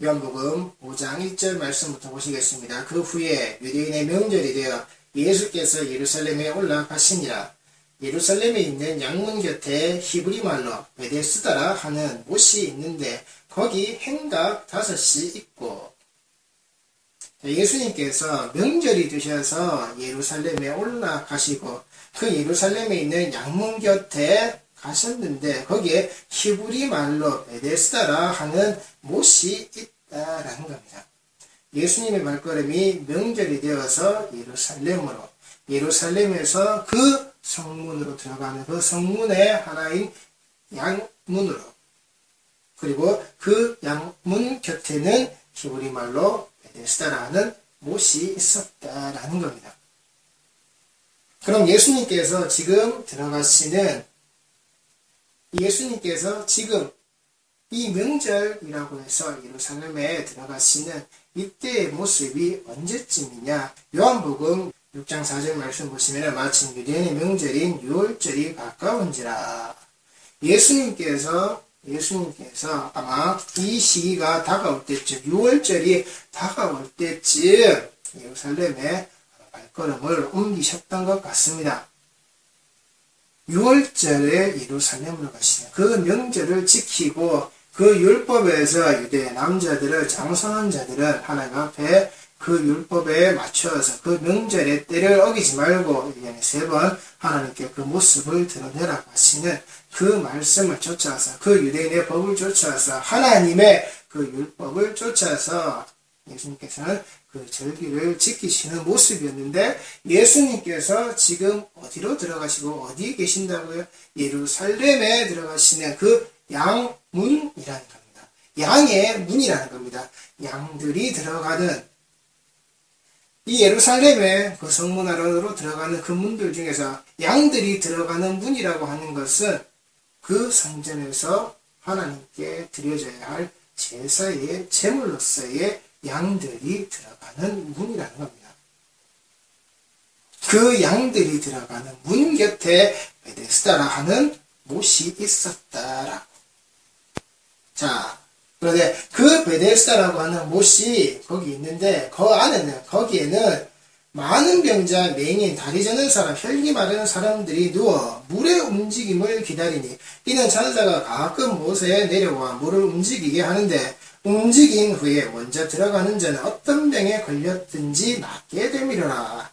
요한복음 5장 1절 말씀부터 보시겠습니다. 그 후에 유대인의 명절이 되어 예수께서 예루살렘에 올라가시니라. 예루살렘에 있는 양문 곁에 히브리 말로 베데스다라 하는 못이 있는데 거기 행각 5이 있고, 예수님께서 명절이 되셔서 예루살렘에 올라가시고 그 예루살렘에 있는 양문 곁에 가셨는데 거기에 히브리 말로 베데스다라 하는 못이 있다라는 겁니다. 예수님의 발걸음이 명절이 되어서 예루살렘에서 그 성문으로 들어가는 그 성문의 하나인 양문으로, 그리고 그 양문 곁에는 히브리 말로 베데스다라는 못이 있었다라는 겁니다. 그럼 예수님께서 지금 이 명절이라고 해서 예루살렘에 들어가시는 이때의 모습이 언제쯤이냐? 요한복음 6장 4절 말씀 보시면 마침 유대인의 명절인 유월절이 가까운지라. 예수님께서 아마 이 시기가 다가올 때쯤, 유월절이 다가올 때쯤 예루살렘에 발걸음을 옮기셨던 것 같습니다. 6월절에 예루살렘으로 가시는 그 명절을 지키고 그 율법에서 유대 남자들을, 장성한 자들은 하나님 앞에 그 율법에 맞춰서 그 명절의 때를 어기지 말고 1년에 3번 하나님께 그 모습을 드러내라고 하시는 그 말씀을 쫓아서, 그 유대인의 법을 쫓아서, 하나님의 그 율법을 쫓아서 예수님께서는 그 절기를 지키시는 모습이었는데, 예수님께서 지금 어디로 들어가시고 어디에 계신다고요? 예루살렘에 들어가시는 그 양문이라는 겁니다. 양의 문이라는 겁니다. 양들이 들어가는, 이 예루살렘의 그 성문 안으로 들어가는 그 문들 중에서 양들이 들어가는 문이라고 하는 것은 그 성전에서 하나님께 드려져야 할 제사의 제물로서의 양들이 들어가는 문이라는 겁니다. 그 양들이 들어가는 문 곁에 베데스다라 하는 못이 있었다라고. 자, 그런데 그 베데스다라고 하는 못이 거기 있는데 거기에는 많은 병자, 맹인, 다리 저는 사람, 혈기 마른 사람들이 누워 물의 움직임을 기다리니 이는 천사가 가끔 못에 내려와 물을 움직이게 하는데 움직인 후에 먼저 들어가는 자는 어떤 병에 걸렸든지 낫게 되미려라.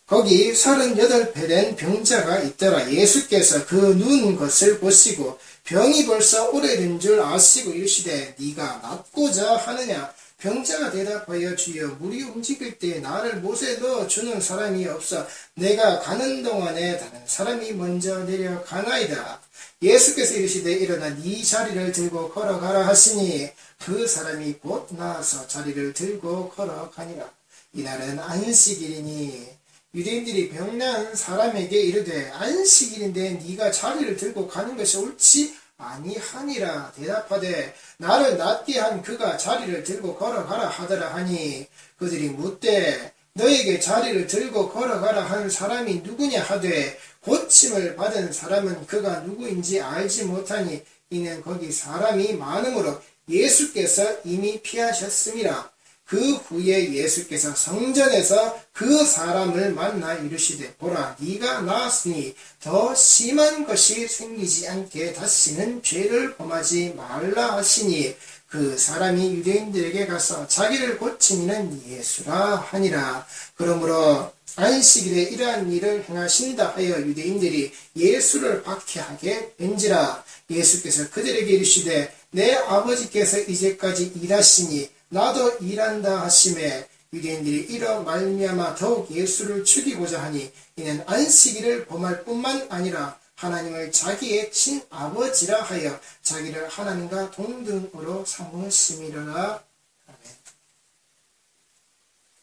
거기 38배 된 병자가 있더라. 예수께서 그 누운 것을 보시고 병이 벌써 오래된 줄 아시고 이르시되 네가 낫고자 하느냐? 병자가 대답하여 주여 물이 움직일 때 나를 못에 넣어주는 사람이 없어 내가 가는 동안에 다른 사람이 먼저 내려가나이다. 예수께서 이르시되 일어나 네 자리를 들고 걸어가라 하시니 그 사람이 곧 나와서 자리를 들고 걸어가니라. 이날은 안식일이니 유대인들이 병난 사람에게 이르되 안식일인데 네가 자리를 들고 가는 것이 옳지 아니하니라. 대답하되 나를 낫게 한 그가 자리를 들고 걸어가라 하더라 하니 그들이 묻되 너에게 자리를 들고 걸어가라 한 사람이 누구냐 하되 고침을 받은 사람은 그가 누구인지 알지 못하니 이는 거기 사람이 많으므로 예수께서 이미 피하셨음이라. 그 후에 예수께서 성전에서 그 사람을 만나 이르시되 보라 네가 나았으니 더 심한 것이 생기지 않게 다시는 죄를 범하지 말라 하시니 그 사람이 유대인들에게 가서 자기를 고친 이는 예수라 하니라. 그러므로 안식일에 이러한 일을 행하신다 하여 유대인들이 예수를 박해하게 된지라. 예수께서 그들에게 이르시되 내 아버지께서 이제까지 일하시니 나도 일한다 하시매 유대인들이 이러 말미암아 더욱 예수를 죽이고자 하니 이는 안식일을 범할 뿐만 아니라 하나님을 자기의 친아버지라 하여 자기를 하나님과 동등으로 삼으심이로라.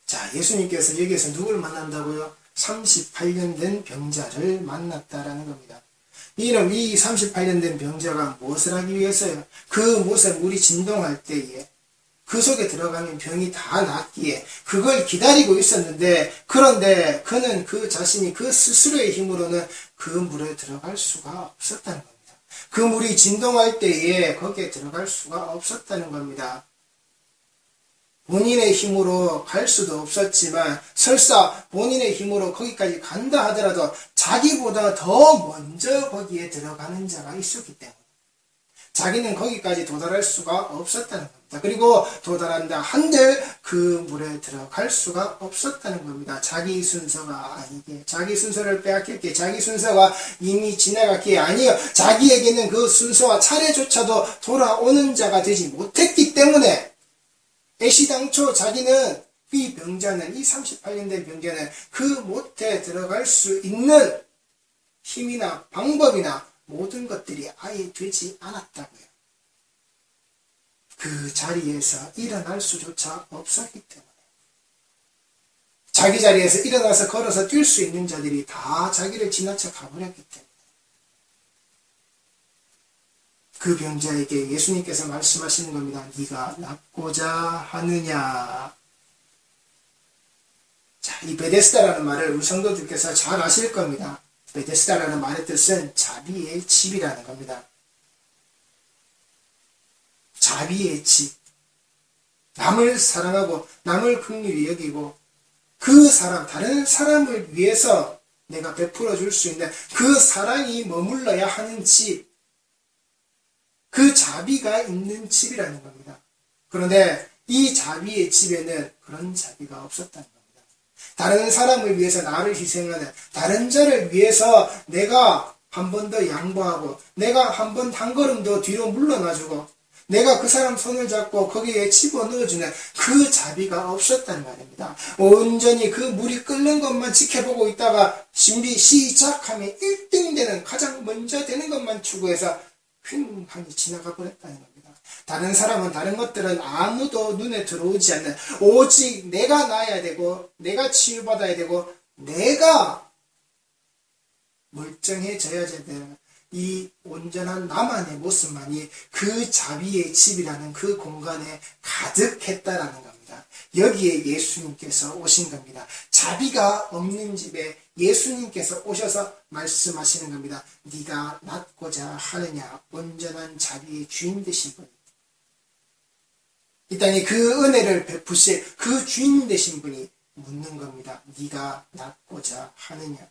자, 예수님께서 여기에서 누굴 만난다고요? 38년 된 병자를 만났다라는 겁니다. 이는 이 38년 된 병자가 무엇을 하기 위해서요? 그 못에 물이 진동할 때에 그 속에 들어가면 병이 다 낫기에 그걸 기다리고 있었는데, 그런데 그는 그 자신이 그 스스로의 힘으로는 그 물에 들어갈 수가 없었다는 겁니다. 그 물이 진동할 때에 거기에 들어갈 수가 없었다는 겁니다. 본인의 힘으로 갈 수도 없었지만 설사 본인의 힘으로 거기까지 간다 하더라도 자기보다 더 먼저 거기에 들어가는 자가 있었기 때문에 자기는 거기까지 도달할 수가 없었다는 겁니다. 그리고 도달한다 한들 그 물에 들어갈 수가 없었다는 겁니다. 자기 순서가 아니게, 자기 순서를 빼앗겼기에, 자기 순서가 이미 지나갔기에, 아니요, 자기에게는 그 순서와 차례조차도 돌아오는 자가 되지 못했기 때문에 애시당초 자기는 이 병자는, 이 38년 된 병자는 그 못에 들어갈 수 있는 힘이나 방법이나 모든 것들이 아예 되지 않았다고요. 그 자리에서 일어날 수조차 없었기 때문에 자기 자리에서 일어나서 걸어서 뛸 수 있는 자들이 다 자기를 지나쳐 가버렸기 때문에 그 병자에게 예수님께서 말씀하시는 겁니다. 네가 낫고자 하느냐. 자, 이 베데스다라는 말을 우리 성도들께서 잘 아실 겁니다. 베데스다라는 말의 뜻은 자비의 집이라는 겁니다. 자비의 집. 남을 사랑하고 남을 긍휼히 여기고 그 사람, 다른 사람을 위해서 내가 베풀어 줄 수 있는 그 사랑이 머물러야 하는 집. 그 자비가 있는 집이라는 겁니다. 그런데 이 자비의 집에는 그런 자비가 없었다는 겁니다. 다른 사람을 위해서 나를 희생하는, 다른 자를 위해서 내가 한 번 더 양보하고 내가 한 걸음 더 뒤로 물러나주고 내가 그 사람 손을 잡고 거기에 집어넣어주는 그 자비가 없었단 말입니다. 온전히 그 물이 끓는 것만 지켜보고 있다가 준비 시작하면 1등 되는, 가장 먼저 되는 것만 추구해서 휑하니 지나가 버렸다는 겁니다. 다른 사람은, 다른 것들은 아무도 눈에 들어오지 않는, 오직 내가 나아야 되고 내가 치유받아야 되고 내가 멀쩡해져야 되는 이 온전한 나만의 모습만이 그 자비의 집이라는 그 공간에 가득했다라는 겁니다. 여기에 예수님께서 오신 겁니다. 자비가 없는 집에 예수님께서 오셔서 말씀하시는 겁니다. 네가 낫고자 하느냐. 온전한 자비의 주인 되신 분, 이 땅에 그 은혜를 베푸실 그 주인 되신 분이 묻는 겁니다. 네가 낫고자 하느냐.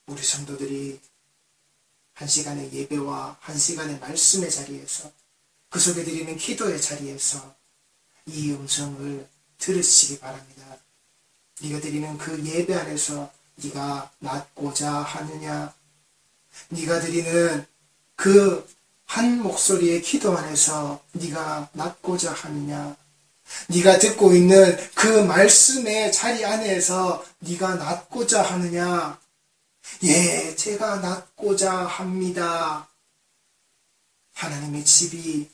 우리 성도들이 한 시간의 예배와 한 시간의 말씀의 자리에서, 그 속에 드리는 기도의 자리에서 이 음성을 들으시기 바랍니다. 네가 드리는 그 예배 안에서 네가 낫고자 하느냐. 네가 드리는 그 한 목소리의 기도 안에서 네가 낫고자 하느냐. 네가 듣고 있는 그 말씀의 자리 안에서 네가 낫고자 하느냐. 예, 제가 낫고자 합니다. 하나님의 집이,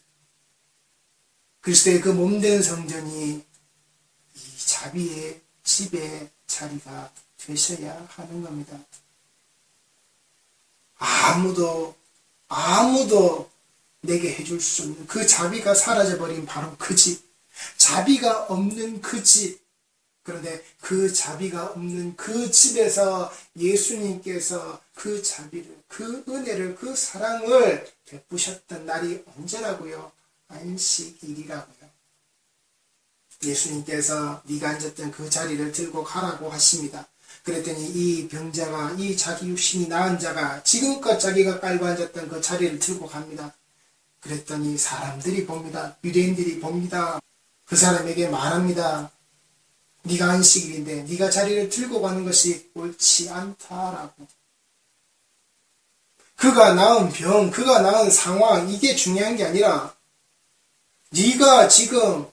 그리스도의 그 몸된 성전이 이 자비의 집의 자리가 되셔야 하는 겁니다. 아무도 내게 해줄 수 없는 그 자비가 사라져버린 바로 그 집, 자비가 없는 그 집. 그런데 그 자비가 없는 그 집에서 예수님께서 그 자비를, 그 은혜를, 그 사랑을 베푸셨던 날이 언제라고요? 안식일이라고요. 예수님께서 네가 앉았던 그 자리를 들고 가라고 하십니다. 그랬더니 이 병자가, 이 자기 육신이 나은 자가 지금껏 자기가 깔고 앉았던 그 자리를 들고 갑니다. 그랬더니 사람들이 봅니다. 유대인들이 봅니다. 그 사람에게 말합니다. 네가 안식일인데 네가 자리를 들고 가는 것이 옳지 않다라고. 그가 낳은 병, 그가 낳은 상황, 이게 중요한 게 아니라 네가 지금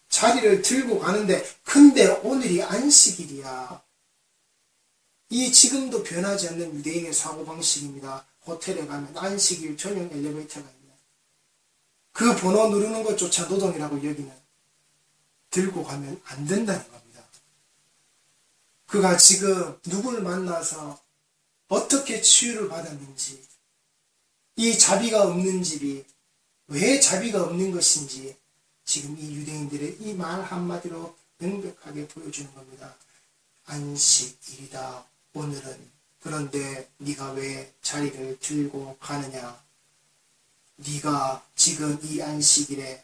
자리를 들고 가는데, 근데 오늘이 안식일이야. 이 지금도 변하지 않는 유대인의 사고방식입니다. 호텔에 가면 안식일 전용 엘리베이터가 있는, 그 번호 누르는 것조차 노동이라고 여기는, 들고 가면 안 된다는 겁니다. 그가 지금 누굴 만나서 어떻게 치유를 받았는지, 이 자비가 없는 집이 왜 자비가 없는 것인지 지금 이 유대인들의 이 말 한마디로 명백하게 보여주는 겁니다. 안식일이다 오늘은. 그런데 네가 왜 자리를 들고 가느냐. 네가 지금 이 안식일에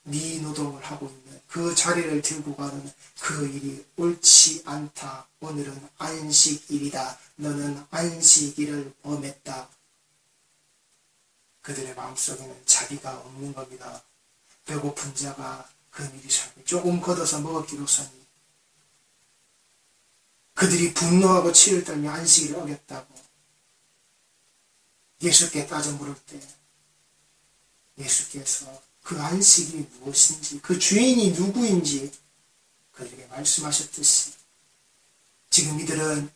네 노동을 하고 있는 그 자리를 들고 가는 그 일이 옳지 않다. 오늘은 안식일이다. 너는 안식일을 범했다. 그들의 마음속에는 자비가 없는 겁니다. 배고픈 자가 그 미리 살고 조금 걷어서 먹었기로서니 그들이 분노하고 치를 떨며 안식일을 어겼다고 예수께 따져 물을 때 예수께서 그 안식이 무엇인지 그 주인이 누구인지 그들에게 말씀하셨듯이 지금 이들은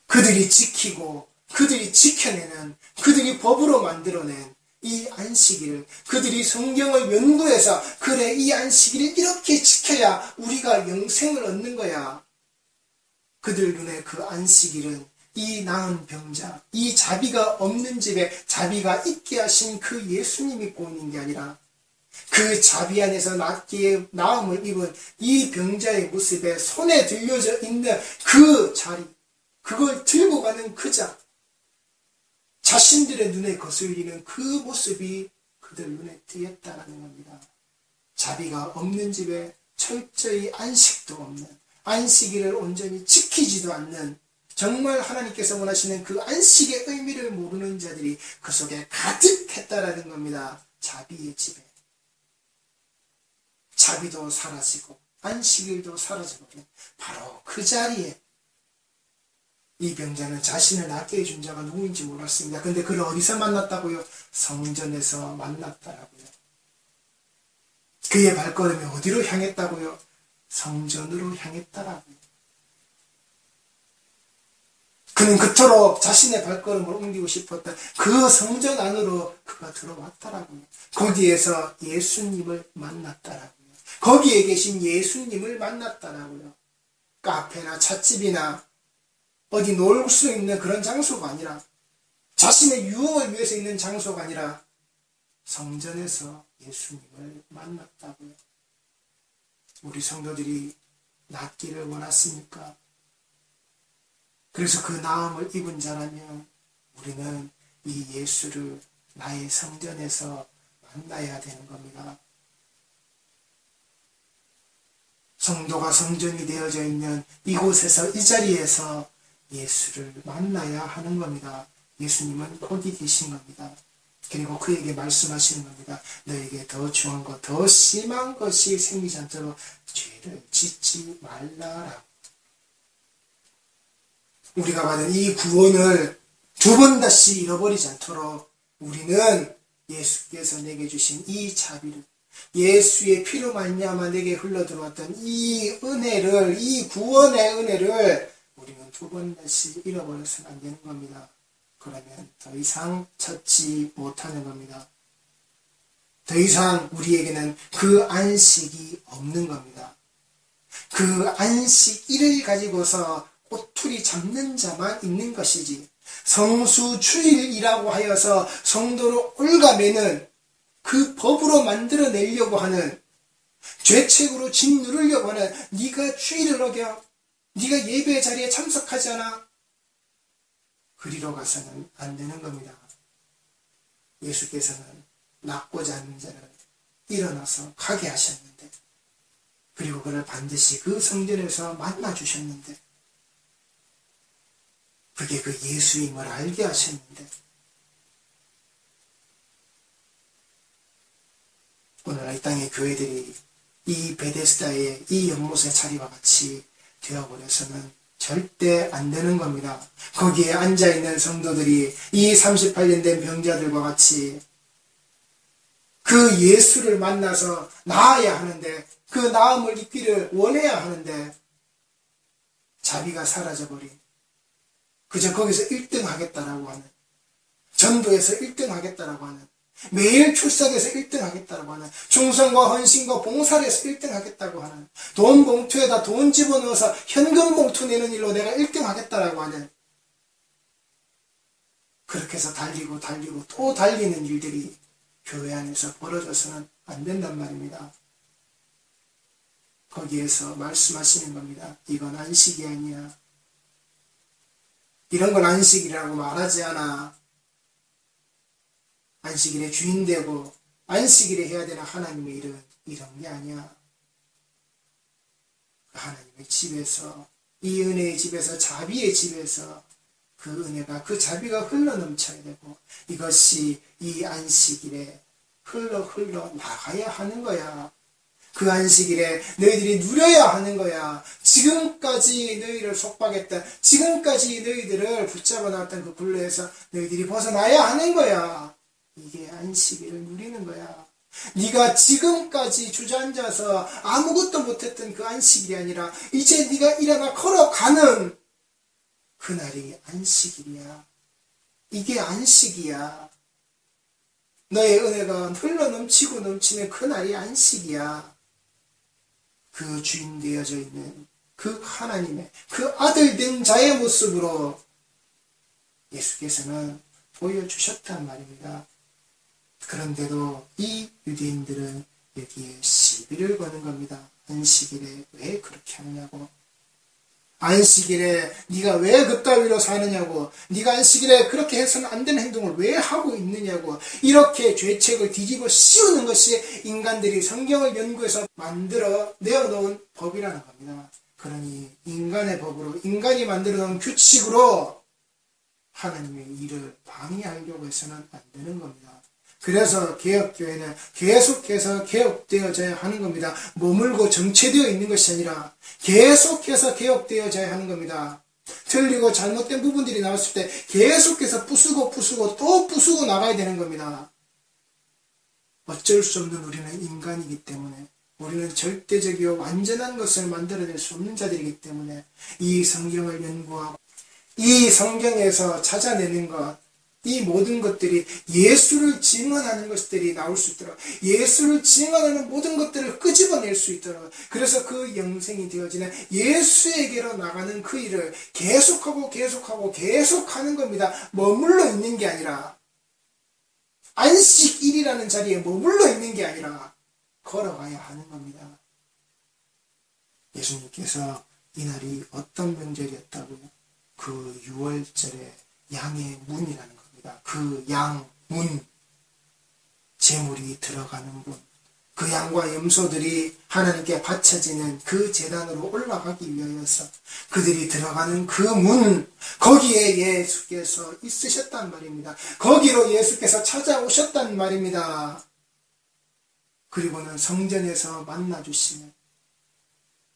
그들이 지키고 그들이 지켜내는 그들이 법으로 만들어낸 이 안식일을 그들이 성경을 연구해서 그래 이 안식일을 이렇게 지켜야 우리가 영생을 얻는 거야. 그들 눈에 그 안식일은 이 나은 병자, 이 자비가 없는 집에 자비가 있게 하신 그 예수님이 보이는 게 아니라 그 자비 안에서 낫기에 나음을 입은 이 병자의 모습에 손에 들려져 있는 그 자리, 그걸 들고 가는 그 자, 자신들의 눈에 거슬리는 그 모습이 그들 눈에 띄었다는 겁니다. 자비가 없는 집에 철저히 안식도 없는, 안식일을 온전히 지키지도 않는, 정말 하나님께서 원하시는 그 안식의 의미를 모르는 자들이 그 속에 가득했다라는 겁니다. 자비의 집에. 자비도 사라지고 안식일도 사라지고 바로 그 자리에 이 병자는 자신을 낫게 해준 자가 누구인지 몰랐습니다. 근데 그를 어디서 만났다고요? 성전에서 만났다라고요. 그의 발걸음이 어디로 향했다고요? 성전으로 향했다라고요. 그는 그토록 자신의 발걸음을 옮기고 싶었던 그 성전 안으로 그가 들어왔다라고요. 거기에서 예수님을 만났다라고요. 거기에 계신 예수님을 만났다라고요. 카페나 찻집이나 어디 놀 수 있는 그런 장소가 아니라 자신의 유흥을 위해서 있는 장소가 아니라 성전에서 예수님을 만났다고요. 우리 성도들이 낫기를 원했습니까? 그래서 그 나음을 입은 자라면 우리는 이 예수를 나의 성전에서 만나야 되는 겁니다. 성도가 성전이 되어져 있는 이곳에서 이 자리에서 예수를 만나야 하는 겁니다. 예수님은 거기 계신 겁니다. 그리고 그에게 말씀하시는 겁니다. 너에게 더 중한 것, 더 심한 것이 생기지 않도록 죄를 짓지 말라라고. 우리가 받은 이 구원을 두 번 다시 잃어버리지 않도록 우리는 예수께서 내게 주신 이 자비를, 예수의 피로 말미암아 내게 흘러들어왔던 이 은혜를, 이 구원의 은혜를 우리는 두 번 다시 잃어버려서는 안 되는 겁니다. 그러면 더 이상 찾지 못하는 겁니다. 더 이상 우리에게는 그 안식이 없는 겁니다. 그 안식일을 가지고서 꼬투리 잡는 자만 있는 것이지, 성수주일이라고 하여서 성도를 올가매는 그 법으로 만들어내려고 하는, 죄책으로 짓누르려고 하는, 네가 주일을 어겨, 네가 예배 자리에 참석하지 않아, 그리로 가서는 안 되는 겁니다. 예수께서는 낫고자 하는 자를 일어나서 가게 하셨는데, 그리고 그를 반드시 그 성전에서 만나 주셨는데, 그게 그 예수임을 알게 하셨는데, 오늘 이 땅의 교회들이 이 베데스다의 이 연못의 자리와 같이 되어버려서는 절대 안 되는 겁니다. 거기에 앉아있는 성도들이 이 38년 된 병자들과 같이 그 예수를 만나서 나아야 하는데, 그 나음을 입기를 원해야 하는데 자비가 사라져버린, 그저 거기서 1등 하겠다라고 하는, 전도에서 1등 하겠다라고 하는, 매일 출석에서 1등 하겠다고 하는, 충성과 헌신과 봉사를 해서 1등 하겠다고 하는, 돈 봉투에다 돈 집어넣어서 현금 봉투 내는 일로 내가 1등 하겠다라고 하는, 그렇게 해서 달리고 또 달리는 일들이 교회 안에서 벌어져서는 안 된단 말입니다. 거기에서 말씀하시는 겁니다. 이건 안식이 아니야. 이런 건 안식이라고 말하지 않아. 안식일의 주인 되고 안식일에 해야 되는 하나님의 일은 이런 게 아니야. 하나님의 집에서, 이 은혜의 집에서, 자비의 집에서 그 은혜가, 그 자비가 흘러넘쳐야 되고, 이것이 이 안식일에 흘러 나가야 하는 거야. 그 안식일에 너희들이 누려야 하는 거야. 지금까지 너희를 속박했던, 지금까지 너희들을 붙잡아 놨던 그 굴레에서 너희들이 벗어나야 하는 거야. 이게 안식일을 누리는 거야. 네가 지금까지 주저앉아서 아무것도 못했던 그 안식일이 아니라 이제 네가 일어나 걸어가는 그날이 안식일이야. 이게 안식이야. 너의 은혜가 흘러 넘치고 넘치는 그날이 안식이야. 그 주인 되어져 있는 그 하나님의, 그 아들 된 자의 모습으로 예수께서는 보여주셨단 말입니다. 그런데도 이 유대인들은 여기에 시비를 거는 겁니다. 안식일에 왜 그렇게 하느냐고. 안식일에 네가 왜 그따위로 사느냐고. 네가 안식일에 그렇게 해서는 안 되는 행동을 왜 하고 있느냐고. 이렇게 죄책을 뒤집어 씌우는 것이 인간들이 성경을 연구해서 만들어 내어놓은 법이라는 겁니다. 그러니 인간의 법으로, 인간이 만들어 놓은 규칙으로 하나님의 일을 방해하려고 해서는 안 되는 겁니다. 그래서 개혁교회는 계속해서 개혁되어져야 하는 겁니다. 머물고 정체되어 있는 것이 아니라 계속해서 개혁되어져야 하는 겁니다. 틀리고 잘못된 부분들이 나왔을 때 계속해서 부수고 또 부수고 나가야 되는 겁니다. 어쩔 수 없는 우리는 인간이기 때문에, 우리는 절대적이고 완전한 것을 만들어낼 수 없는 자들이기 때문에 이 성경을 연구하고 이 성경에서 찾아내는 것, 이 모든 것들이 예수를 증언하는 것들이 나올 수 있도록, 예수를 증언하는 모든 것들을 끄집어낼 수 있도록, 그래서 그 영생이 되어지는 예수에게로 나가는 그 일을 계속하고 계속하는 겁니다. 머물러 있는 게 아니라, 안식일이라는 자리에 머물러 있는 게 아니라 걸어가야 하는 겁니다. 예수님께서 이날이 어떤 명절이었다고요? 그 6월절의 양의 문이라는 겁니다. 그 양 문, 제물이 들어가는 문, 그 양과 염소들이 하나님께 바쳐지는 그 제단으로 올라가기 위하여서 그들이 들어가는 그 문, 거기에 예수께서 있으셨단 말입니다. 거기로 예수께서 찾아오셨단 말입니다. 그리고는 성전에서 만나주시는,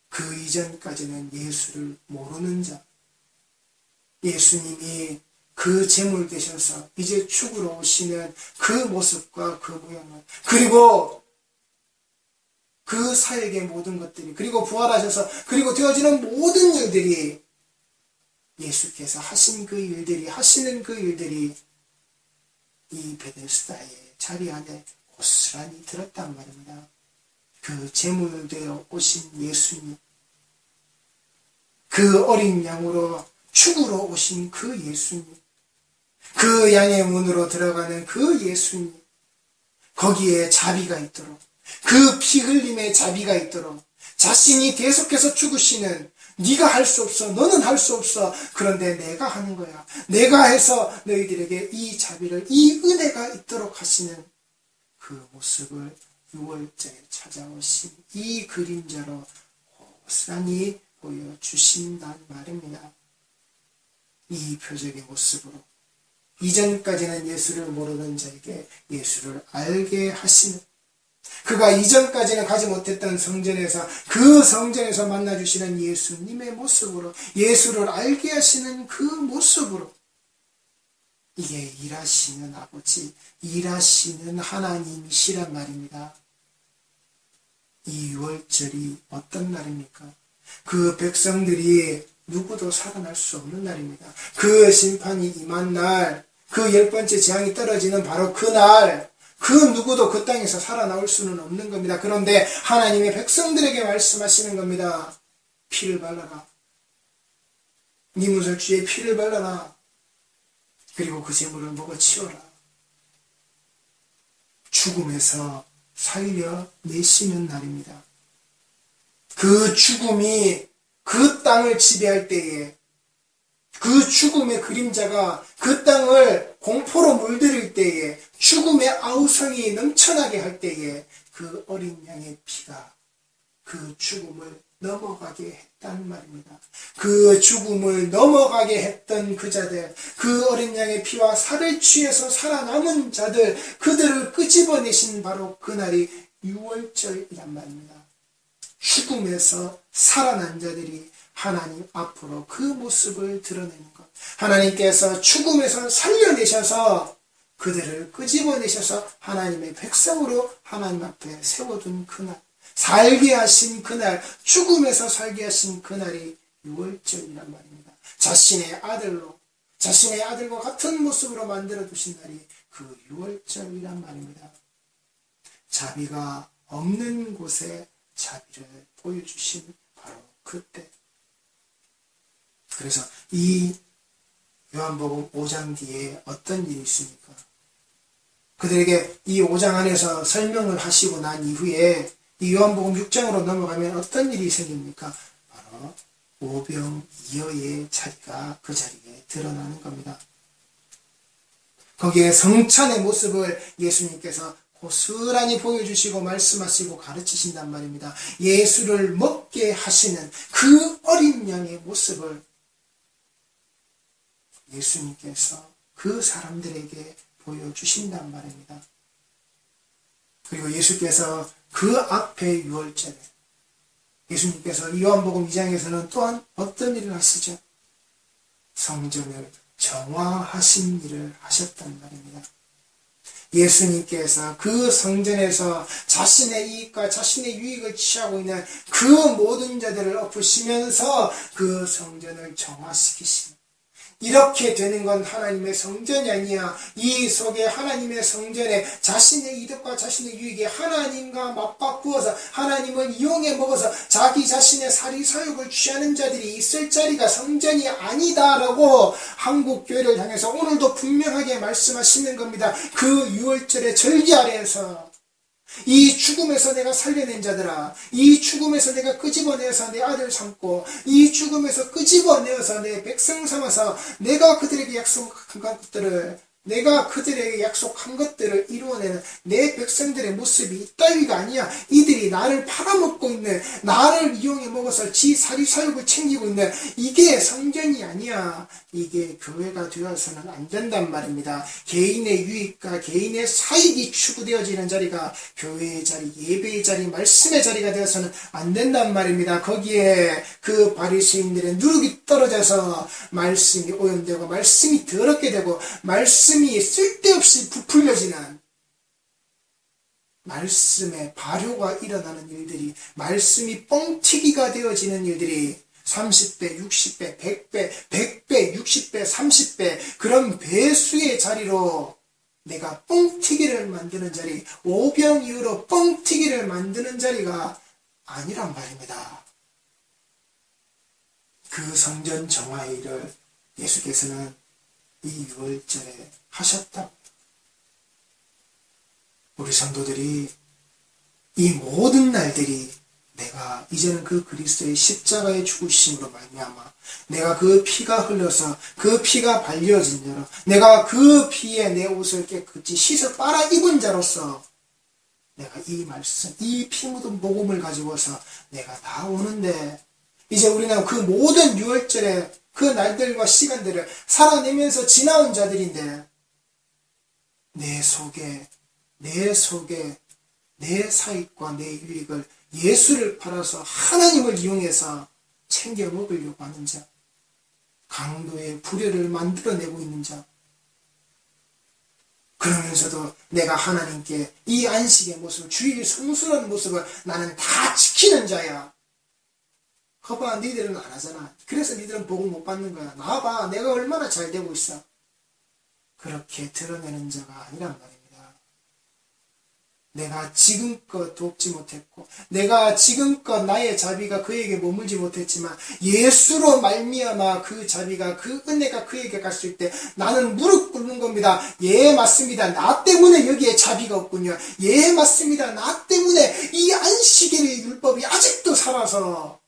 그 이전까지는 예수를 모르는 자, 예수님이 그 제물 되셔서 이제 죽으러 오시는 그 모습과 그 모양을, 그리고 그 사역의 모든 것들이, 그리고 부활하셔서 그리고 되어지는 모든 일들이, 예수께서 하신 그 일들이, 하시는 그 일들이 이 베데스다의 자리 안에 고스란히 들었단 말입니다. 그 제물 되어 오신 예수님, 그 어린 양으로 죽으러 오신 그 예수님, 그 양의 문으로 들어가는 그 예수님, 거기에 자비가 있도록, 그 피 흘림의 자비가 있도록, 자신이 계속해서 죽으시는, 네가 할 수 없어, 너는 할 수 없어, 그런데 내가 하는 거야, 내가 해서 너희들에게 이 자비를, 이 은혜가 있도록 하시는 그 모습을 6월절에 찾아오신 이 그림자로 고스란히 보여주신단 말입니다. 이 표적의 모습으로 이전까지는 예수를 모르는 자에게 예수를 알게 하시는, 그가 이전까지는 가지 못했던 성전에서, 그 성전에서 만나주시는 예수님의 모습으로, 예수를 알게 하시는 그 모습으로, 이게 일하시는 아버지, 일하시는 하나님이시란 말입니다. 이 6월절이 어떤 날입니까? 그 백성들이 누구도 살아날 수 없는 날입니다. 그 심판이 임한 날, 그 10번째 재앙이 떨어지는 바로 그 날, 그 누구도 그 땅에서 살아나올 수는 없는 겁니다. 그런데 하나님의 백성들에게 말씀하시는 겁니다. 피를 발라라. 네 문설주에 피를 발라라. 그리고 그 제물을 먹어 치워라. 죽음에서 살려내시는 날입니다. 그 죽음이 그 땅을 지배할 때에, 그 죽음의 그림자가 그 땅을 공포로 물들일 때에, 죽음의 아우성이 넘쳐나게 할 때에 그 어린 양의 피가 그 죽음을 넘어가게 했단 말입니다. 그 죽음을 넘어가게 했던 그 자들, 그 어린 양의 피와 살을 취해서 살아남은 자들, 그들을 끄집어내신 바로 그날이 유월절이란 말입니다. 죽음에서 살아난 자들이 하나님 앞으로 그 모습을 드러내는 것. 하나님께서 죽음에서 살려내셔서 그들을 끄집어내셔서 하나님의 백성으로 하나님 앞에 세워둔 그날, 살게 하신 그날, 죽음에서 살게 하신 그날이 유월절이란 말입니다. 자신의 아들로, 자신의 아들과 같은 모습으로 만들어 두신 날이 그 유월절이란 말입니다. 자비가 없는 곳에 자비를 보여주신 바로 그때. 그래서 이 요한복음 5장 뒤에 어떤 일이 있습니까? 그들에게 이 5장 안에서 설명을 하시고 난 이후에 이 요한복음 6장으로 넘어가면 어떤 일이 생깁니까? 바로 오병이어의 자리가 그 자리에 드러나는 겁니다. 거기에 성찬의 모습을 예수님께서 고스란히 보여주시고 말씀하시고 가르치신단 말입니다. 예수를 먹게 하시는 그 어린 양의 모습을 예수님께서 그 사람들에게 보여주신단 말입니다. 그리고 예수께서 그 앞에 유월절에 예수님께서 요한복음 2장에서는 또한 어떤 일을 하시죠? 성전을 정화하신 일을 하셨단 말입니다. 예수님께서 그 성전에서 자신의 이익과 자신의 유익을 취하고 있는 그 모든 자들을 엎으시면서 그 성전을 정화시키시는, 이렇게 되는 건 하나님의 성전이 아니야. 이 속에 하나님의 성전에 자신의 이득과 자신의 유익에 하나님과 맞바꾸어서 하나님을 이용해 먹어서 자기 자신의 사리사욕을 취하는 자들이 있을 자리가 성전이 아니다라고 한국교회를 향해서 오늘도 분명하게 말씀하시는 겁니다. 그 유월절의 절기 아래에서 이 죽음에서 내가 살려낸 자들아, 이 죽음에서 내가 끄집어내어서 내 아들 삼고, 이 죽음에서 끄집어내어서 내 백성 삼아서 내가 그들에게 약속한 것들을 이루어내는 내 백성들의 모습이 이따위가 아니야. 이들이 나를 팔아먹고 있는, 나를 이용해 먹어서 지 사리사욕을 챙기고 있는, 이게 성전이 아니야. 이게 교회가 되어서는 안 된단 말입니다. 개인의 유익과 개인의 사익이 추구되어지는 자리가 교회의 자리, 예배의 자리, 말씀의 자리가 되어서는 안 된단 말입니다. 거기에 그 바리새인들의 누룩이 떨어져서 말씀이 오염되고 말씀이 더럽게 되고 말씀이 쓸데없이 부풀려지는, 말씀의 발효가 일어나는 일들이, 말씀이 뻥튀기가 되어지는 일들이 30배, 60배, 100배, 100배, 60배, 30배 그런 배수의 자리로 내가 뻥튀기를 만드는 자리, 오병이어로 뻥튀기를 만드는 자리가 아니란 말입니다. 그 성전 정화의 일을 예수께서는 이 유월절에 하셨다. 우리 성도들이 이 모든 날들이 내가 이제는 그 그리스도의 십자가의 죽으심으로 말미암아 내가 그 피가 흘러서 그 피가 발려진 자로, 내가 그 피에 내 옷을 깨끗이 씻어 빨아 입은 자로서 내가 이 말씀, 이 피 묻은 복음을 가지고서 내가 다 오는데, 이제 우리는 그 모든 유월절의 그 날들과 시간들을 살아내면서 지나온 자들인데, 내 속에 내 사익과 내 유익을 예수를 팔아서 하나님을 이용해서 챙겨 먹으려고 하는 자, 강도의 불효를 만들어내고 있는 자, 그러면서도 내가 하나님께 이 안식의 모습, 주일 성수한 모습을 나는 다 지키는 자야. 거봐, 니들은 안 하잖아. 그래서 니들은 복음 못 받는 거야. 나와봐, 내가 얼마나 잘 되고 있어. 그렇게 드러내는 자가 아니란 말입니다. 내가 지금껏 돕지 못했고, 내가 지금껏 나의 자비가 그에게 머물지 못했지만 예수로 말미암아 그 자비가, 그 은혜가 그에게 갔을 때 나는 무릎 꿇는 겁니다. 예, 맞습니다. 나 때문에 여기에 자비가 없군요. 예, 맞습니다. 나 때문에 이 안식일의 율법이 아직도 살아서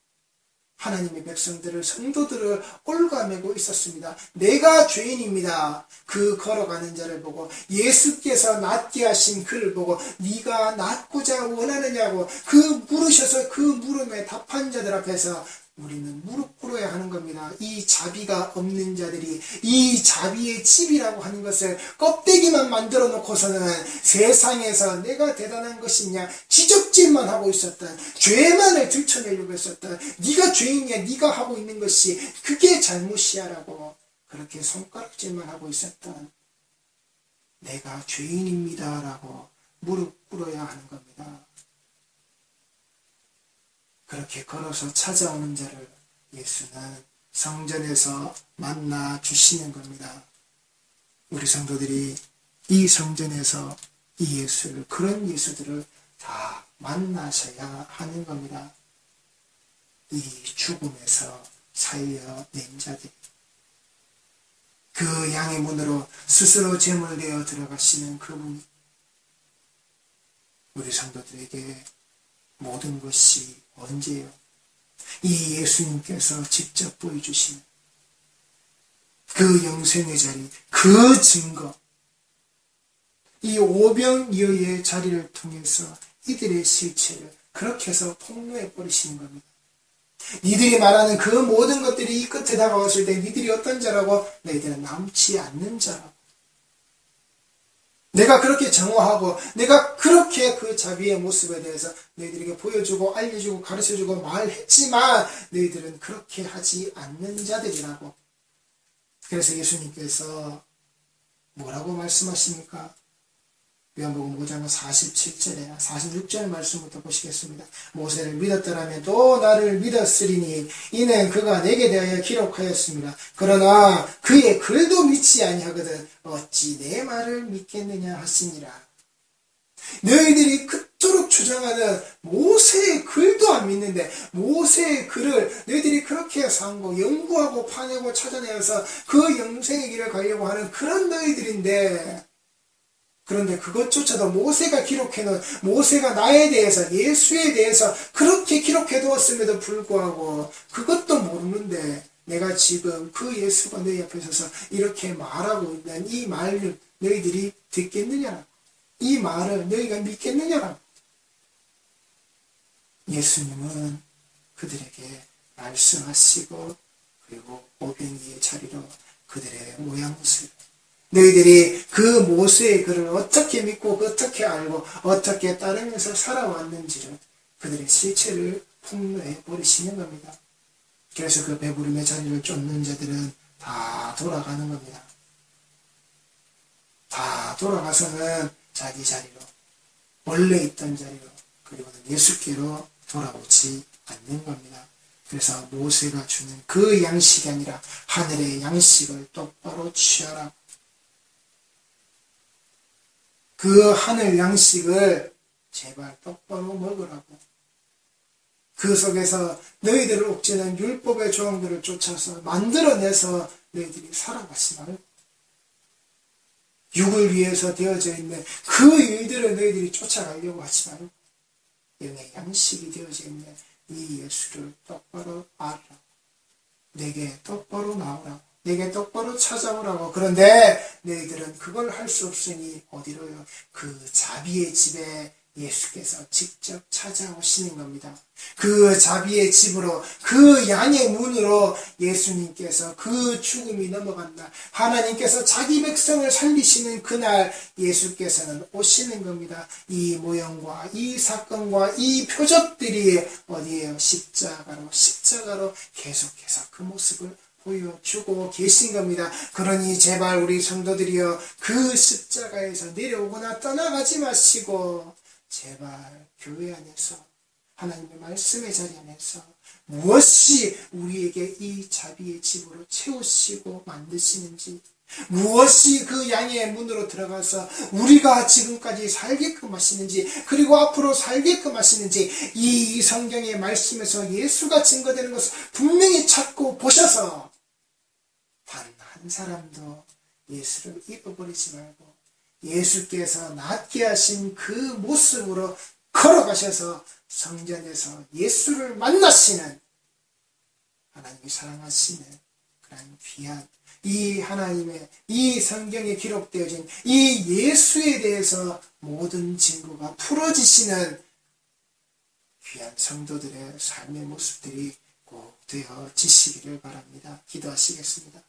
하나님의 백성들을, 성도들을 올가매고 있었습니다. 내가 죄인입니다. 그 걸어가는 자를 보고 예수께서 낫게 하신 그를 보고 네가 낫고자 원하느냐고 그 물으셔서 그 물음에 답한 자들 앞에서 우리는 무릎 꿇어야 하는 겁니다. 이 자비가 없는 자들이 이 자비의 집이라고 하는 것을 껍데기만 만들어 놓고서는 세상에서 내가 대단한 것이냐 지적질만 하고 있었던, 죄만을 들춰내려고 했었던, 네가 죄인이야 네가 하고 있는 것이 그게 잘못이야 라고 그렇게 손가락질만 하고 있었던, 내가 죄인입니다 라고 무릎 꿇어야 하는 겁니다. 그렇게 걸어서 찾아오는 자를 예수는 성전에서 만나 주시는 겁니다. 우리 성도들이 이 성전에서 이 예수를, 그런 예수들을 다 만나셔야 하는 겁니다. 이 죽음에서 살려낸 자들, 그 양의 문으로 스스로 제물 내어 들어가시는 그분이 우리 성도들에게 모든 것이 언제요? 이 예수님께서 직접 보여주시는 그 영생의 자리, 그 증거, 이 오병이어의 자리를 통해서 이들의 실체를 그렇게 해서 폭로해 버리시는 겁니다. 니들이 말하는 그 모든 것들이 이 끝에 다가왔을 때 니들이 어떤 자라고? 너희들은 남지 않는 자라고. 내가 그렇게 정화하고 내가 그렇게 그 자비의 모습에 대해서 너희들에게 보여주고 알려주고 가르쳐주고 말했지만 너희들은 그렇게 하지 않는 자들이라고. 그래서 예수님께서 뭐라고 말씀하십니까? 요한복음 5장 47절에 46절 말씀부터 보시겠습니다. 모세를 믿었더라면 또 나를 믿었으리니 이는 그가 내게 대하여 기록하였습니다. 그러나 그의 글도 믿지 아니하거든 어찌 내 말을 믿겠느냐 하시니라. 너희들이 그토록 주장하는 모세의 글도 안 믿는데 모세의 글을 너희들이 그렇게 상고 연구하고 파내고 찾아내서 그 영생의 길을 가려고 하는 그런 너희들인데, 그런데 그것조차도 모세가 기록해놓은, 모세가 나에 대해서 예수에 대해서 그렇게 기록해두었음에도 불구하고 그것도 모르는데 내가 지금 그 예수가 너희 앞에 서서 이렇게 말하고 있는 이 말을 너희들이 듣겠느냐? 이 말을 너희가 믿겠느냐? 예수님은 그들에게 말씀하시고 그리고 오병이의 자리로 그들의 모양새, 너희들이 그 모세의 글을 어떻게 믿고 어떻게 알고 어떻게 따르면서 살아왔는지를 그들의 실체를 폭로해 버리시는 겁니다. 그래서 그 배부름의 자리를 쫓는 자들은 다 돌아가는 겁니다. 다 돌아가서는 자기 자리로, 원래 있던 자리로, 그리고는 예수께로 돌아오지 않는 겁니다. 그래서 모세가 주는 그 양식이 아니라 하늘의 양식을 똑바로 취하라. 그 하늘 양식을 제발 똑바로 먹으라고. 그 속에서 너희들을 옥죄는 율법의 조항들을 쫓아서 만들어내서 너희들이 살아가지 말고, 육을 위해서 되어져 있는 그 일들을 너희들이 쫓아가려고 하지 말고 영의 양식이 되어져 있는 이 예수를 똑바로 알으라고, 내게 똑바로 나오라고, 내게 똑바로 찾아오라고. 그런데 너희들은 그걸 할 수 없으니 어디로요? 그 자비의 집에 예수께서 직접 찾아오시는 겁니다. 그 자비의 집으로, 그 양의 문으로 예수님께서 그 죽음이 넘어간 날, 하나님께서 자기 백성을 살리시는 그날 예수께서는 오시는 겁니다. 이 모형과 이 사건과 이 표적들이 어디에요? 십자가로 계속해서 그 모습을 보여주고 계신 겁니다. 그러니 제발 우리 성도들이여 그 십자가에서 내려오거나 떠나가지 마시고 제발 교회 안에서 하나님의 말씀의 자리 안에서 무엇이 우리에게 이 자비의 집으로 채우시고 만드시는지, 무엇이 그 양의 문으로 들어가서 우리가 지금까지 살게끔 하시는지, 그리고 앞으로 살게끔 하시는지 이 성경의 말씀에서 예수가 증거되는 것을 분명히 찾고 보셔서 단 한 사람도 예수를 잃어버리지 말고 예수께서 낫게 하신 그 모습으로 걸어가셔서 성전에서 예수를 만나시는 하나님이 사랑하시는 그런 귀한 이 하나님의 이 성경에 기록되어진 이 예수에 대해서 모든 증거가 풀어지시는 귀한 성도들의 삶의 모습들이 꼭 되어지시기를 바랍니다. 기도하시겠습니다.